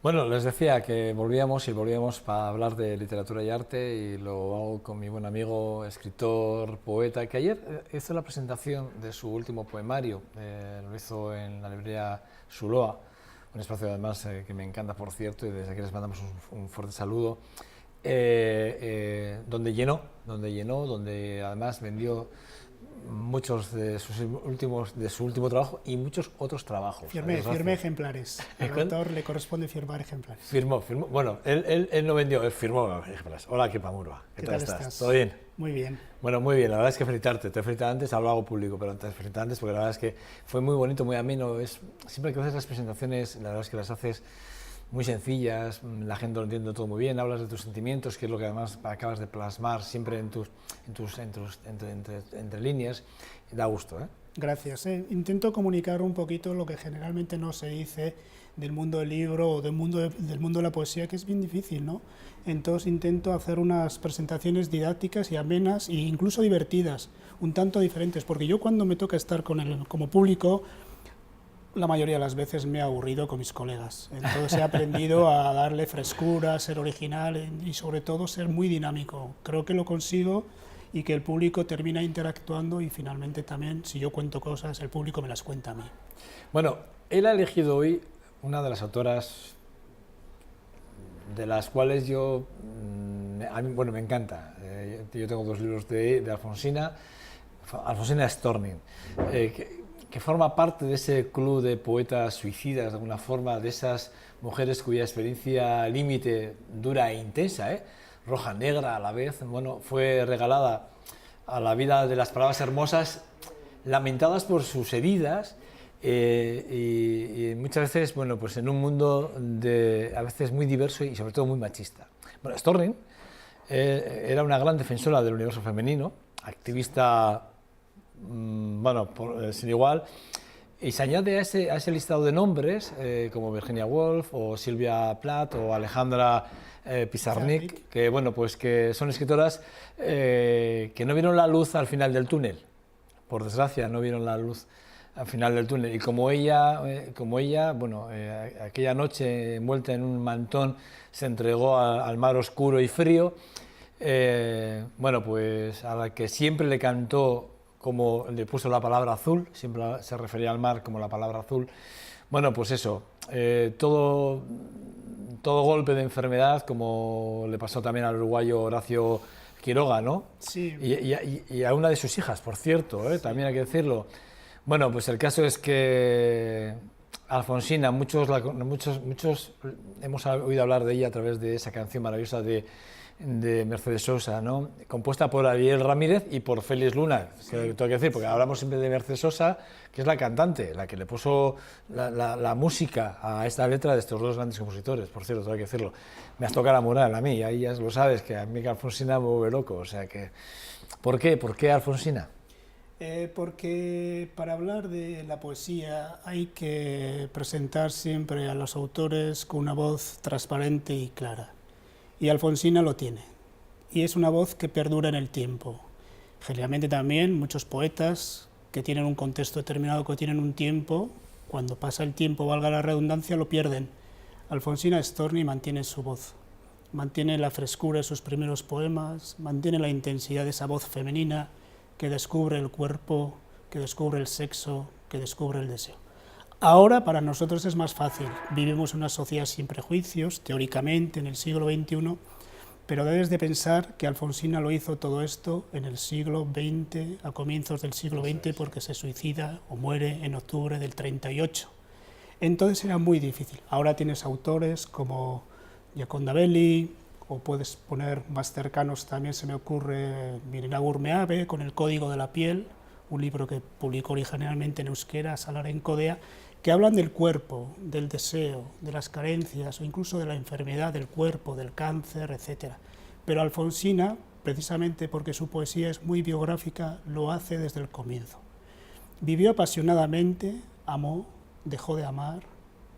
Bueno, les decía que volvíamos para hablar de literatura y arte y lo hago con mi buen amigo, escritor, poeta, que ayer hizo la presentación de su último poemario, lo hizo en la librería Zuloa, un espacio además que me encanta, por cierto, y desde aquí les mandamos un fuerte saludo, donde además vendió muchos de su último trabajo y muchos otros trabajos. Firmé ejemplares. Al autor le corresponde firmar ejemplares. Firmó. Bueno, él no vendió, él firmó ejemplares. Hola, ¿qué pamurba? ¿Qué tal estás? ¿Todo bien? Muy bien. Bueno, muy bien, la verdad es que felicitarte. Te felicito antes, ahora lo hago público, pero te felicito antes porque la verdad es que fue muy bonito, muy ameno. Siempre que haces las presentaciones, la verdad es que las haces muy sencillas, la gente lo entiende todo muy bien, hablas de tus sentimientos, que es lo que además acabas de plasmar siempre entre líneas, y da gusto, ¿eh? Gracias. Intento comunicar un poquito lo que generalmente no se dice del mundo del libro o del mundo de la poesía, que es bien difícil, ¿no? Entonces intento hacer unas presentaciones didácticas y amenas e incluso divertidas, un tanto diferentes, porque yo cuando me toca estar como público, la mayoría de las veces me he aburrido con mis colegas. Entonces he aprendido a darle frescura, ser original y sobre todo ser muy dinámico. Creo que lo consigo y que el público termina interactuando y finalmente también, si yo cuento cosas, el público me las cuenta a mí. Bueno, él ha elegido hoy una de las autoras de las cuales me encanta. Yo tengo dos libros de Alfonsina Storni, que forma parte de ese club de poetas suicidas, de alguna forma, de esas mujeres cuya experiencia límite dura e intensa, roja, negra a la vez, bueno, fue regalada a la vida de las palabras hermosas, lamentadas por sus heridas, y muchas veces, bueno, pues en un mundo a veces muy diverso y sobre todo muy machista. Bueno, Storni era una gran defensora del universo femenino, activista, sin igual, y se añade a ese listado de nombres como Virginia Woolf o Sylvia Plath o Alejandra Pizarnik, que, bueno, pues que son escritoras que no vieron la luz al final del túnel, por desgracia no vieron la luz al final del túnel, y como ella, aquella noche envuelta en un mantón se entregó al mar oscuro y frío, pues a la que siempre le cantó, como le puso la palabra azul, siempre se refería al mar como la palabra azul. Bueno, pues eso, todo golpe de enfermedad, como le pasó también al uruguayo Horacio Quiroga, ¿no? Sí. Y a una de sus hijas, por cierto, sí. También hay que decirlo. Bueno, pues el caso es que Alfonsina, muchos hemos oído hablar de ella a través de esa canción maravillosa de Mercedes Sosa, ¿no? Compuesta por Ariel Ramírez y por Félix Luna, sí, que tengo que decir, porque hablamos siempre de Mercedes Sosa, que es la cantante, la que le puso la música a esta letra de estos dos grandes compositores, por cierto, tengo que decirlo. Me has tocado la moral a mí, ahí ya lo sabes, que a mí que Alfonsina me vuelve loco, o sea que... ¿Por qué? ¿Por qué Alfonsina? Porque para hablar de la poesía hay que presentar siempre a los autores con una voz transparente y clara. Y Alfonsina lo tiene, y es una voz que perdura en el tiempo. Generalmente también muchos poetas que tienen un contexto determinado, que tienen un tiempo, cuando pasa el tiempo, valga la redundancia, lo pierden. Alfonsina Storni mantiene su voz, mantiene la frescura de sus primeros poemas, mantiene la intensidad de esa voz femenina que descubre el cuerpo, que descubre el sexo, que descubre el deseo. Ahora para nosotros es más fácil, vivimos en una sociedad sin prejuicios, teóricamente en el siglo XXI, pero debes de pensar que Alfonsina lo hizo todo esto en el siglo XX, a comienzos del siglo XX, porque se suicida o muere en octubre del 38. Entonces era muy difícil. Ahora tienes autores como Gioconda Belli, o puedes poner más cercanos, también se me ocurre Mirina Gurmeave con El Código de la Piel, un libro que publicó originalmente en euskera, Salar en Codea, que hablan del cuerpo, del deseo, de las carencias o incluso de la enfermedad del cuerpo, del cáncer, etc. Pero Alfonsina, precisamente porque su poesía es muy biográfica, lo hace desde el comienzo. Vivió apasionadamente, amó, dejó de amar,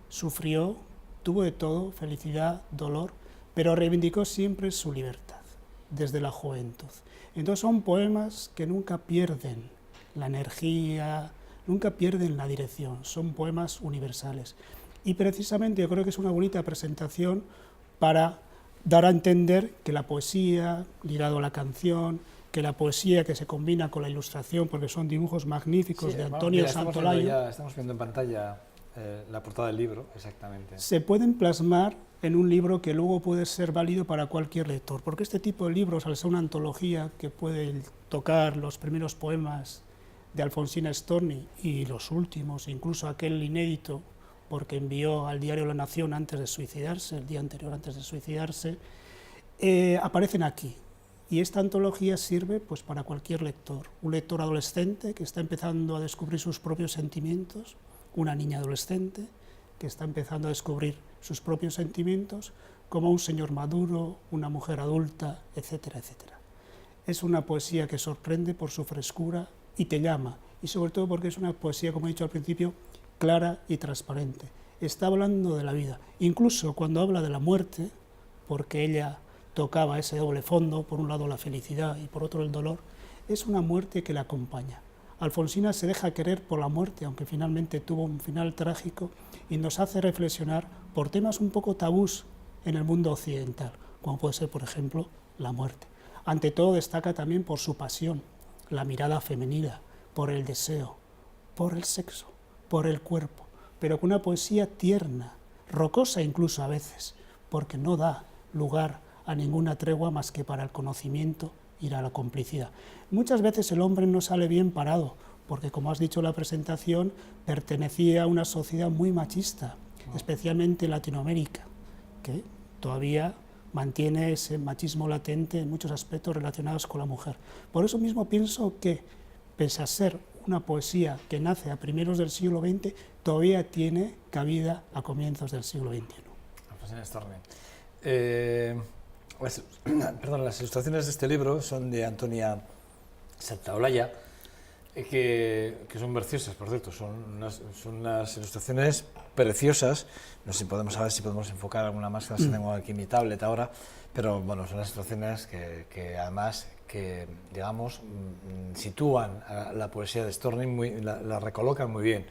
sufrió, tuvo de todo, felicidad, dolor, pero reivindicó siempre su libertad, desde la juventud. Entonces son poemas que nunca pierden la energía, nunca pierden la dirección, son poemas universales. Y precisamente yo creo que es una bonita presentación para dar a entender que la poesía, ligado a la canción, que la poesía que se combina con la ilustración, porque son dibujos magníficos de Antonio Santolaya. Estamos viendo en pantalla la portada del libro, exactamente. Se pueden plasmar en un libro que luego puede ser válido para cualquier lector, porque este tipo de libros, al ser una antología que puede tocar los primeros poemas de Alfonsina Storni y los últimos, incluso aquel inédito, porque envió al diario La Nación antes de suicidarse, el día anterior antes de suicidarse, aparecen aquí. Y esta antología sirve pues, para cualquier lector, un lector adolescente que está empezando a descubrir sus propios sentimientos, una niña adolescente que está empezando a descubrir sus propios sentimientos, como un señor maduro, una mujer adulta, etcétera, etcétera. Es una poesía que sorprende por su frescura y te llama, y sobre todo porque es una poesía, como he dicho al principio, clara y transparente. Está hablando de la vida, incluso cuando habla de la muerte, porque ella tocaba ese doble fondo, por un lado la felicidad y por otro el dolor, es una muerte que la acompaña. Alfonsina se deja querer por la muerte, aunque finalmente tuvo un final trágico, y nos hace reflexionar por temas un poco tabús en el mundo occidental, como puede ser, por ejemplo, la muerte. Ante todo destaca también por su pasión, la mirada femenina, por el deseo, por el sexo, por el cuerpo, pero con una poesía tierna, rocosa incluso a veces, porque no da lugar a ninguna tregua más que para el conocimiento y a la complicidad. Muchas veces el hombre no sale bien parado, porque como has dicho en la presentación, pertenecía a una sociedad muy machista, especialmente en Latinoamérica, que todavía mantiene ese machismo latente en muchos aspectos relacionados con la mujer. Por eso mismo pienso que, pese a ser una poesía que nace a primeros del siglo XX, todavía tiene cabida a comienzos del siglo XXI. Alfonsina Storni. Las ilustraciones de este libro son de Antonia Santolaya, que son preciosas, por cierto, son unas ilustraciones preciosas. No sé si podemos enfocar alguna más, que las tengo aquí en mi tablet ahora, pero bueno, son las ilustraciones que además, que digamos, sitúan a la poesía de Storni, la recolocan muy bien.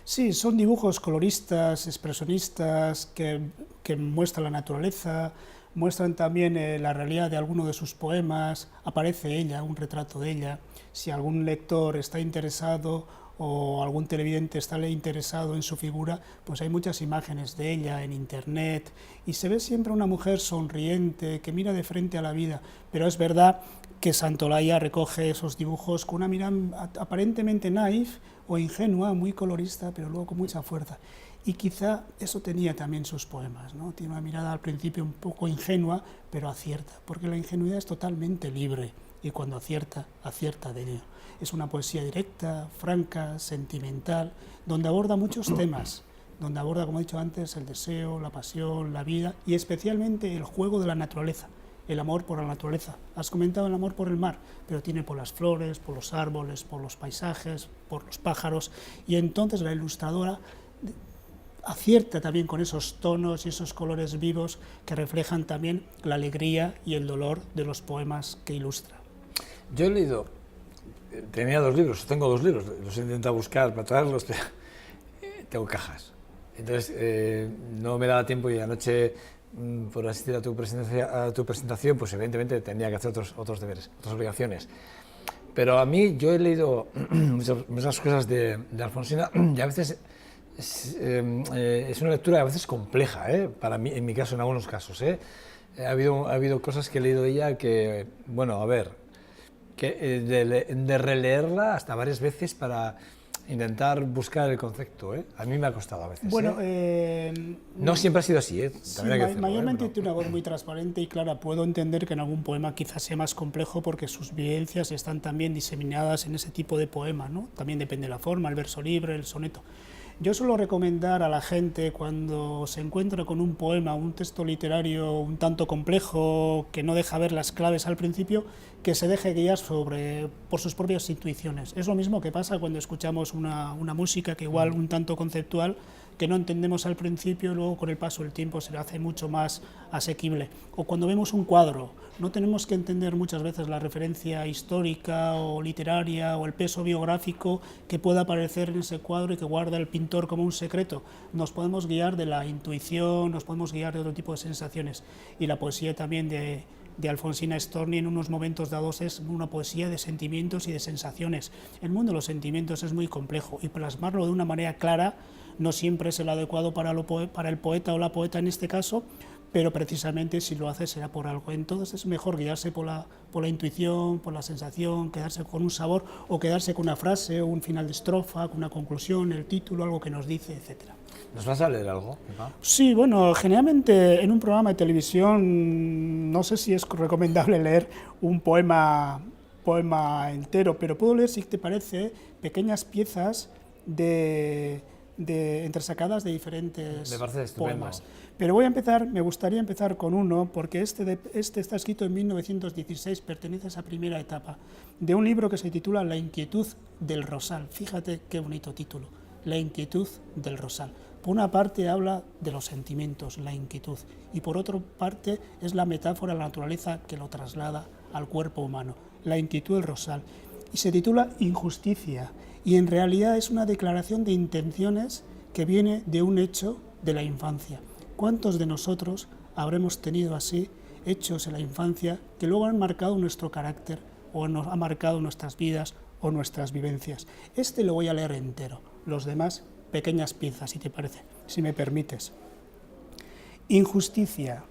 Sí, son dibujos coloristas, expresionistas, que muestran la naturaleza, muestran también la realidad de alguno de sus poemas, aparece ella, un retrato de ella. Si algún lector está interesado o algún televidente está interesado en su figura, pues hay muchas imágenes de ella en internet y se ve siempre una mujer sonriente, que mira de frente a la vida, pero es verdad que Santolaya recoge esos dibujos con una mirada aparentemente naif o ingenua, muy colorista, pero luego con mucha fuerza. Y quizá eso tenía también sus poemas, ¿no? Tiene una mirada al principio un poco ingenua, pero acierta, porque la ingenuidad es totalmente libre, y cuando acierta, acierta de ello. Es una poesía directa, franca, sentimental, donde aborda muchos temas, donde aborda, como he dicho antes, el deseo, la pasión, la vida, y especialmente el juego de la naturaleza, el amor por la naturaleza. Has comentado el amor por el mar, pero tiene por las flores, por los árboles, por los paisajes, por los pájaros, y entonces la ilustradora acierta también con esos tonos y esos colores vivos que reflejan también la alegría y el dolor de los poemas que ilustra. Yo he leído, tenía tengo dos libros, los he intentado buscar para traerlos, pero tengo cajas. Entonces no me daba tiempo, y anoche, por asistir a tu presentación, pues evidentemente tenía que hacer otros deberes, otras obligaciones. Pero a mí, yo he leído muchas cosas de Alfonsina, y a veces es una lectura a veces compleja, para mí, en mi caso, en algunos casos. Ha habido cosas que he leído de ella que, bueno, a ver, de releerla hasta varias veces para intentar buscar el concepto. A mí me ha costado a veces. Bueno, no siempre ha sido así. Sí, mayormente tiene una voz muy transparente y clara. Puedo entender que en algún poema quizás sea más complejo porque sus vivencias están también diseminadas en ese tipo de poema, ¿no? También depende de la forma, el verso libre, el soneto. Yo suelo recomendar a la gente, cuando se encuentra con un poema, un texto literario un tanto complejo, que no deja ver las claves al principio, que se deje guiar por sus propias intuiciones. Es lo mismo que pasa cuando escuchamos una música que igual un tanto conceptual, que no entendemos al principio, luego con el paso del tiempo se le hace mucho más asequible. O cuando vemos un cuadro, no tenemos que entender muchas veces la referencia histórica o literaria o el peso biográfico que pueda aparecer en ese cuadro y que guarda el pintor como un secreto. Nos podemos guiar de la intuición, nos podemos guiar de otro tipo de sensaciones. Y la poesía también de Alfonsina Storni en unos momentos dados es una poesía de sentimientos y de sensaciones. El mundo de los sentimientos es muy complejo y plasmarlo de una manera clara no siempre es el adecuado para el poeta o la poeta en este caso, pero precisamente si lo hace será por algo. Entonces es mejor guiarse por la intuición, por la sensación, quedarse con un sabor o quedarse con una frase o un final de estrofa, con una conclusión, el título, algo que nos dice, etcétera. ¿Nos vas a leer algo, Pepa? Sí, bueno, generalmente en un programa de televisión no sé si es recomendable leer un poema entero, pero puedo leer, si te parece, pequeñas piezas entresacadas de diferentes poemas. Pero me gustaría empezar con uno, porque este está escrito en 1916, pertenece a esa primera etapa, de un libro que se titula La inquietud del rosal. Fíjate qué bonito título, La inquietud del rosal. Por una parte habla de los sentimientos, la inquietud, y por otra parte es la metáfora de la naturaleza que lo traslada al cuerpo humano, la inquietud del rosal. Y se titula Injusticia, y en realidad es una declaración de intenciones que viene de un hecho de la infancia. ¿Cuántos de nosotros habremos tenido así hechos en la infancia que luego han marcado nuestro carácter o nos han marcado nuestras vidas o nuestras vivencias? Este lo voy a leer entero, los demás pequeñas piezas, si te parece, si me permites. Injusticia.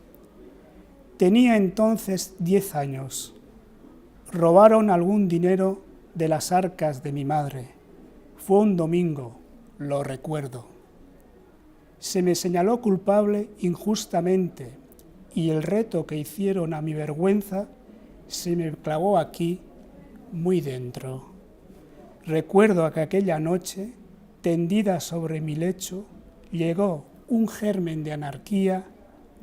Tenía entonces 10 años. Robaron algún dinero de las arcas de mi madre. Fue un domingo, lo recuerdo. Se me señaló culpable injustamente y el reto que hicieron a mi vergüenza se me clavó aquí, muy dentro. Recuerdo que aquella noche, tendida sobre mi lecho, llegó un germen de anarquía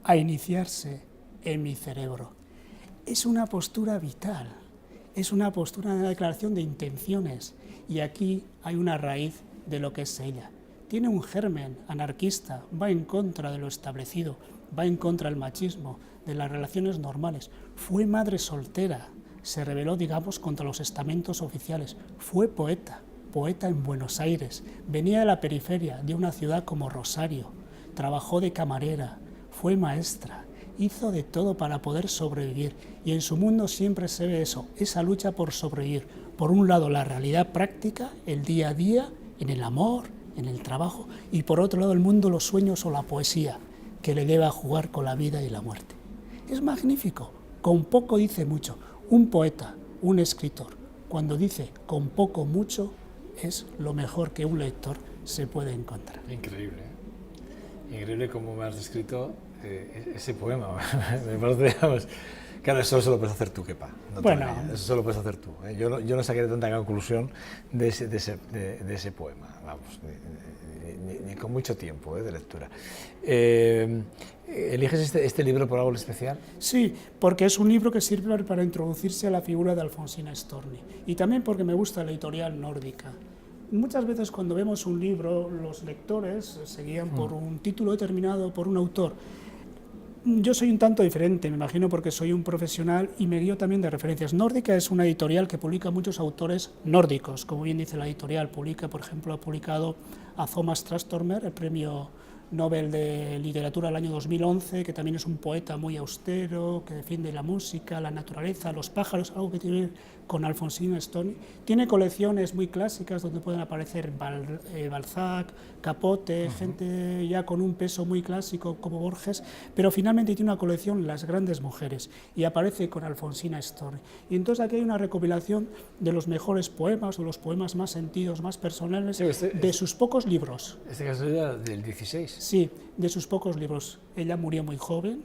a iniciarse en mi cerebro. Es una postura vital, es una postura, una declaración de intenciones, y aquí hay una raíz de lo que es ella. Tiene un germen anarquista, va en contra de lo establecido, va en contra del machismo, de las relaciones normales. Fue madre soltera, se rebeló, digamos, contra los estamentos oficiales. Fue poeta en Buenos Aires, venía de la periferia, de una ciudad como Rosario, trabajó de camarera, fue maestra, hizo de todo para poder sobrevivir, y en su mundo siempre se ve eso, esa lucha por sobrevivir. Por un lado la realidad práctica, el día a día, en el amor, en el trabajo, y por otro lado el mundo, los sueños o la poesía, que le lleva a jugar con la vida y la muerte. Es magnífico, con poco dice mucho. Un poeta, un escritor, cuando dice con poco mucho, es lo mejor que un lector se puede encontrar. Increíble, ¿eh? Increíble cómo me has descrito ese poema. Me parece, vamos, claro, eso solo puedes hacer tú, Kepa. No bueno, eso solo puedes hacer tú. Yo no saqué tanta conclusión de ese poema, vamos, ni con mucho tiempo de lectura. ¿Eliges este libro por algo especial? Sí, porque es un libro que sirve para introducirse a la figura de Alfonsina Storni, y también porque me gusta la editorial nórdica. Muchas veces cuando vemos un libro, los lectores se guían por un título determinado, por un autor. Yo soy un tanto diferente, me imagino, porque soy un profesional y me guío también de referencias. Nórdica es una editorial que publica muchos autores nórdicos, como bien dice la editorial. Publica, por ejemplo, ha publicado a Thomas Trastormer, el premio Nobel de Literatura del año 2011, que también es un poeta muy austero, que defiende la música, la naturaleza, los pájaros, algo que tiene que ver con Alfonsina Storni. Tiene colecciones muy clásicas donde pueden aparecer Balzac, Capote, gente ya con un peso muy clásico como Borges, pero finalmente tiene una colección Las grandes mujeres y aparece con Alfonsina Storni. Y entonces aquí hay una recopilación de los mejores poemas o los poemas más sentidos, más personales, de sus pocos libros. ¿Este caso era del 16? Sí, de sus pocos libros. Ella murió muy joven,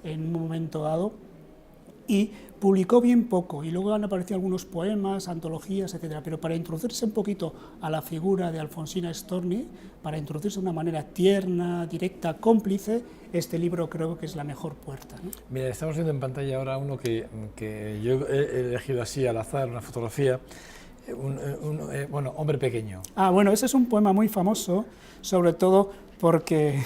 en un momento dado, y publicó bien poco, y luego han aparecido algunos poemas, antologías, etcétera. Pero para introducirse un poquito a la figura de Alfonsina Storni, para introducirse de una manera tierna, directa, cómplice, este libro creo que es la mejor puerta, ¿no? Mira, estamos viendo en pantalla ahora uno que yo he elegido así al azar, una fotografía, Bueno, Hombre pequeño. Ah, bueno, ese es un poema muy famoso, sobre todo porque...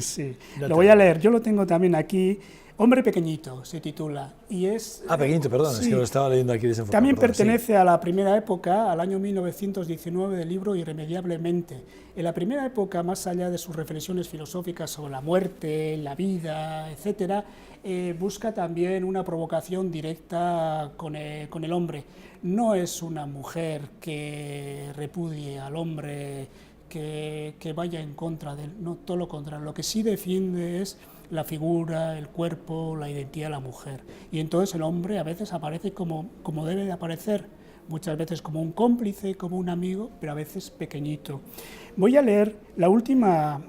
sí, lo voy a leer, yo lo tengo también aquí. Hombre pequeñito se titula y es... Ah, pequeñito, perdón, sí, es que lo estaba leyendo aquí desenfocado. también perdón, pertenece a la primera época, al año 1919 del libro Irremediablemente. En la primera época, más allá de sus reflexiones filosóficas sobre la muerte, la vida, etcétera, busca también una provocación directa con el hombre. No es una mujer que repudie al hombre, que vaya en contra de él, no, todo lo contrario. Lo que sí defiende es la figura, el cuerpo, la identidad de la mujer. Y entonces el hombre a veces aparece como debe de aparecer, muchas veces como un cómplice, como un amigo, pero a veces pequeñito. Voy a leer la última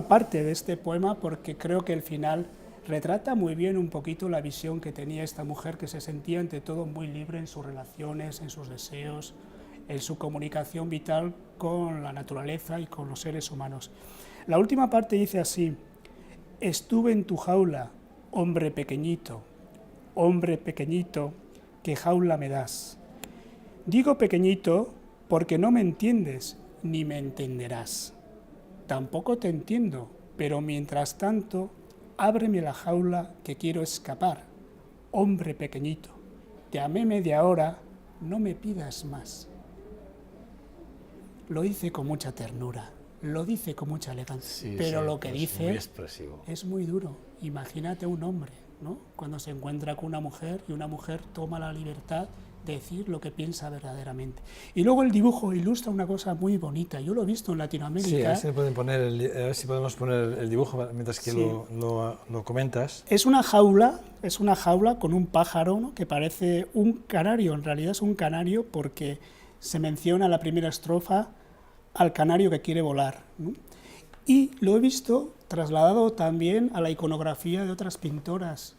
parte de este poema porque creo que el final retrata muy bien un poquito la visión que tenía esta mujer, que se sentía ante todo muy libre en sus relaciones, en sus deseos, en su comunicación vital con la naturaleza y con los seres humanos. La última parte dice así: estuve en tu jaula, hombre pequeñito, ¿qué jaula me das? Digo pequeñito porque no me entiendes ni me entenderás. Tampoco te entiendo, pero mientras tanto, ábreme la jaula que quiero escapar. Hombre pequeñito, te amé media hora, no me pidas más. Lo dice con mucha ternura, lo dice con mucha elegancia, sí, pero sí, lo que dice muy expresivo. Es muy duro. Imagínate un hombre, ¿no?, cuando se encuentra con una mujer y una mujer toma la libertad de decir lo que piensa verdaderamente. Y luego el dibujo ilustra una cosa muy bonita. Yo lo he visto en Latinoamérica. Sí, a ver si podemos poner el dibujo mientras que sí. lo comentas. Es una jaula con un pájaro, ¿no?, que parece un canario. En realidad es un canario porque se menciona la primera estrofa al canario que quiere volar, ¿no? Y lo he visto trasladado también a la iconografía de otras pintoras,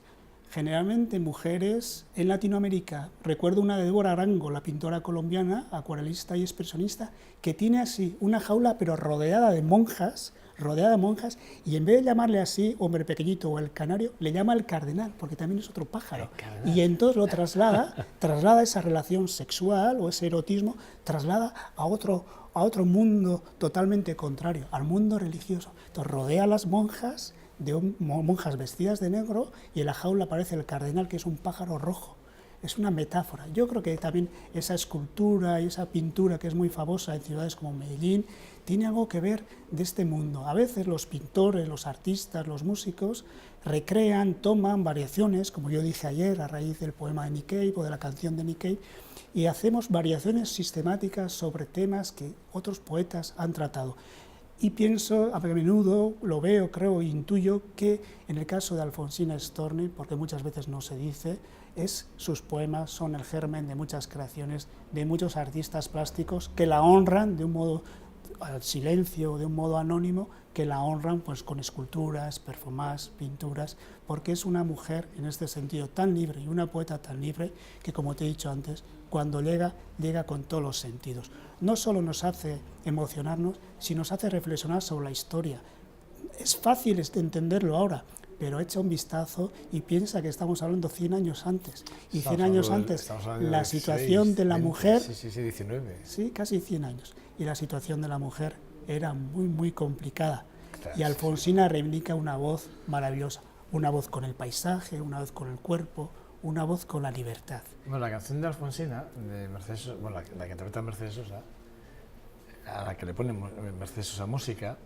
generalmente mujeres en Latinoamérica. Recuerdo una de Débora Arango, la pintora colombiana, acuarelista y expresionista, que tiene así una jaula pero rodeada de monjas, y en vez de llamarle así hombre pequeñito o el canario, le llama el cardenal, porque también es otro pájaro. Y entonces lo traslada esa relación sexual o ese erotismo, traslada a otro mundo totalmente contrario, al mundo religioso. Entonces rodea a las monjas, monjas vestidas de negro, y en la jaula aparece el cardenal, que es un pájaro rojo. Es una metáfora. Yo creo que también esa escultura y esa pintura, que es muy famosa en ciudades como Medellín, tiene algo que ver de este mundo. A veces los pintores, los artistas, los músicos recrean, toman variaciones, como yo dije ayer, a raíz del poema de Nick Cave o de la canción de Nick Cave, y hacemos variaciones sistemáticas sobre temas que otros poetas han tratado. Y pienso, a menudo lo veo, creo, intuyo que en el caso de Alfonsina Storni, porque muchas veces no se dice, sus poemas son el germen de muchas creaciones de muchos artistas plásticos que la honran de un modo al silencio, de un modo anónimo, que la honran pues con esculturas, performances, pinturas, porque es una mujer en este sentido tan libre y una poeta tan libre que, como te he dicho antes, cuando llega con todos los sentidos. No solo nos hace emocionarnos, sino nos hace reflexionar sobre la historia. Es fácil entenderlo ahora, pero echa un vistazo y piensa que estamos hablando 100 años antes. Y 100 años antes, la situación de la mujer... Sí, 19. Sí, casi 100 años. Y la situación de la mujer era muy, muy complicada. Y Alfonsina reivindica una voz maravillosa, una voz con el paisaje, una voz con el cuerpo, una voz con la libertad. Bueno, la canción de Alfonsina, de Mercedes Sosa, bueno, la que interpreta Mercedes Sosa, a la que le pone Mercedes Sosa música,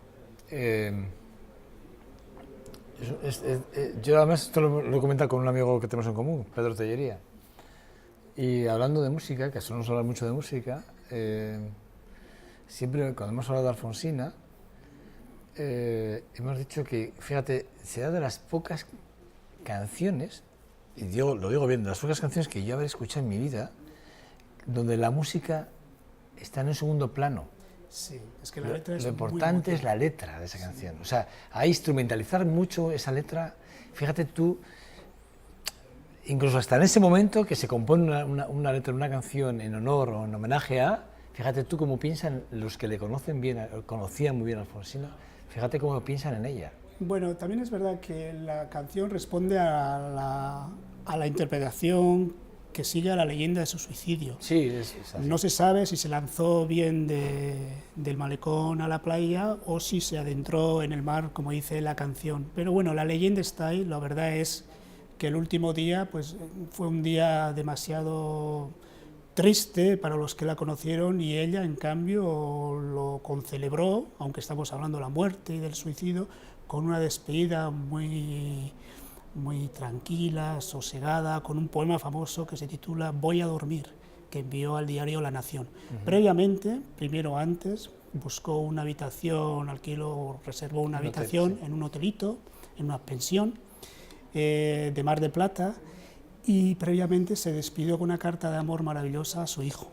yo además esto lo he comentado con un amigo que tenemos en común, Pedro Tellería, y hablando de música, que solemos hablar mucho de música, siempre cuando hemos hablado de Alfonsina, hemos dicho que, fíjate, será de las pocas canciones, y lo digo bien, de las pocas canciones que yo habré escuchado en mi vida, donde la música está en un segundo plano. Sí, es que la letra es lo importante es la letra de esa canción. O sea, a instrumentalizar mucho esa letra, fíjate tú, incluso hasta en ese momento que se compone una letra de una canción en honor o en homenaje a, fíjate tú cómo piensan los que le conocen bien, conocían muy bien a Alfonsina, fíjate cómo piensan en ella. Bueno, también es verdad que la canción responde a la interpretación que sigue la leyenda de su suicidio. Sí, es así. No se sabe si se lanzó bien del malecón a la playa o si se adentró en el mar, como dice la canción. Pero bueno, la leyenda está ahí. La verdad es que el último día pues, fue un día demasiado triste para los que la conocieron, y ella, en cambio, lo concelebró, aunque estamos hablando de la muerte y del suicidio, con una despedida muy tranquila, sosegada, con un poema famoso que se titula Voy a dormir, que envió al diario La Nación. Previamente, antes, buscó una habitación, reservó una habitación en un hotelito, en una pensión de Mar del Plata, y previamente se despidió con una carta de amor maravillosa a su hijo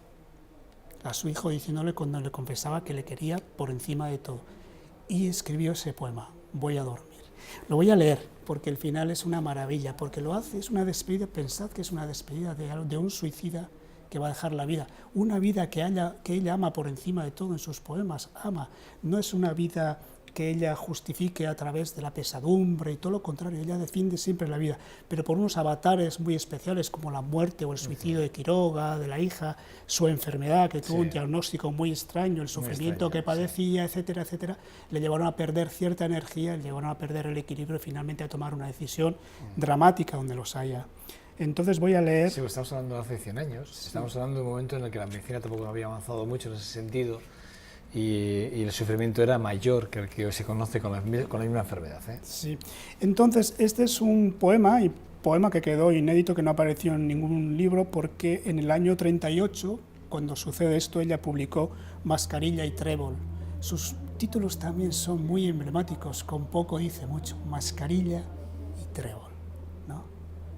diciéndole, cuando le confesaba que le quería por encima de todo, y escribió ese poema, Voy a dormir. Lo voy a leer porque el final es una maravilla, porque lo hace, es una despedida, pensad que es una despedida de un suicida que va a dejar la vida, una vida que ella ama por encima de todo en sus poemas, no es una vida que ella justifique a través de la pesadumbre y todo lo contrario, ella defiende siempre la vida, pero por unos avatares muy especiales como la muerte o el suicidio de Quiroga, de la hija, su enfermedad, que tuvo un diagnóstico muy extraño, el sufrimiento que padecía, etcétera, etcétera, le llevaron a perder cierta energía, le llevaron a perder el equilibrio y finalmente a tomar una decisión dramática donde los haya. Entonces voy a leer... Sí, pues estamos hablando de hace 100 años, estamos hablando de un momento en el que la medicina tampoco había avanzado mucho en ese sentido, y el sufrimiento era mayor que el que hoy se conoce con la misma enfermedad. Sí, entonces este es un poema que quedó inédito, que no apareció en ningún libro, porque en el año 38, cuando sucede esto, ella publicó Mascarilla y Trébol. Sus títulos también son muy emblemáticos, con poco dice mucho, Mascarilla y Trébol, ¿no?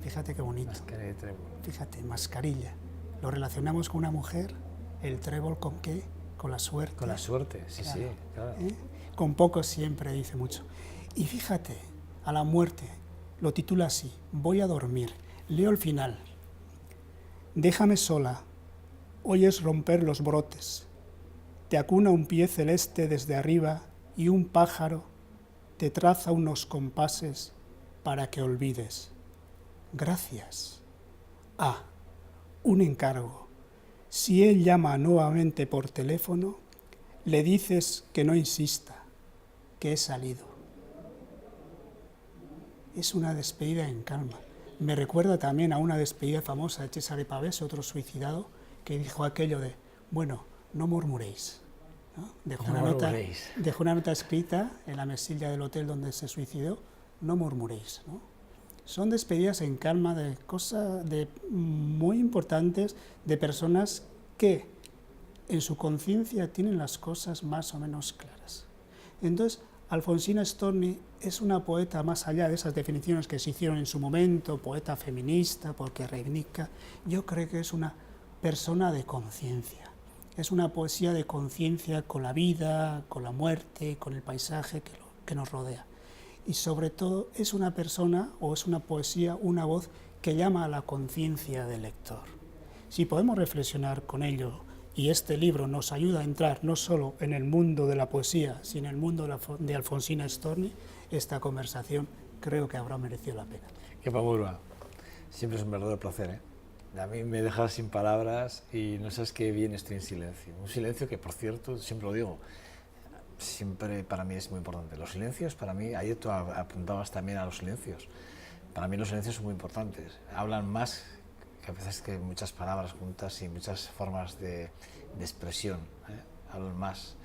Fíjate qué bonito. Mascarilla y Trébol. Fíjate, mascarilla. Lo relacionamos con una mujer, el trébol ¿con qué? Con la suerte. Con la suerte, sí, claro. Sí, claro. Con poco siempre dice mucho. Y fíjate, a la muerte, lo titula así, Voy a dormir. Leo el final. Déjame sola, oyes romper los brotes, te acuna un pie celeste desde arriba y un pájaro te traza unos compases para que olvides. Gracias. Un encargo. Si él llama nuevamente por teléfono, le dices que no insista, que he salido. Es una despedida en calma. Me recuerda también a una despedida famosa de Cesare Pavese, otro suicidado, que dijo aquello de, bueno, no murmuréis, ¿no? Dejó una nota escrita en la mesilla del hotel donde se suicidó, no murmuréis, ¿no? Son despedidas en calma de cosas muy importantes, de personas que en su conciencia tienen las cosas más o menos claras. Entonces, Alfonsina Storni es una poeta más allá de esas definiciones que se hicieron en su momento, poeta feminista, porque reivindica. Yo creo que es una persona de conciencia. Es una poesía de conciencia con la vida, con la muerte, con el paisaje que nos rodea. Y sobre todo es una persona, o es una poesía, una voz que llama a la conciencia del lector. Si podemos reflexionar con ello, y este libro nos ayuda a entrar no solo en el mundo de la poesía, sino en el mundo de Alfonsina Storni, esta conversación creo que habrá merecido la pena. Qué pavura. Siempre es un verdadero placer, A mí me dejas sin palabras y no sabes qué bien estoy en silencio. Un silencio que, por cierto, siempre lo digo, siempre para mí es muy importante. Los silencios, para mí, ayer tú apuntabas también a los silencios. Para mí los silencios son muy importantes. Hablan más que a veces que muchas palabras juntas y muchas formas de expresión. Hablan más.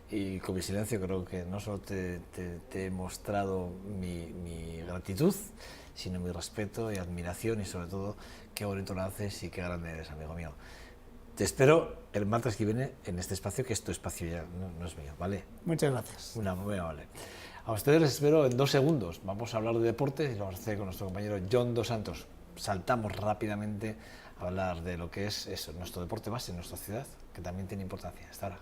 Y con mi silencio creo que no solo te he mostrado mi gratitud, sino mi respeto y admiración, y sobre todo qué bonito lo haces y qué grande eres, amigo mío. Te espero el martes que viene en este espacio, que es tu espacio ya, no es mío, ¿vale? Muchas gracias. Muy amable. A ustedes les espero en 2 segundos. Vamos a hablar de deporte y lo vamos a hacer con nuestro compañero John Dos Santos. Saltamos rápidamente a hablar de lo que es eso, nuestro deporte base en nuestra ciudad, que también tiene importancia. Hasta ahora.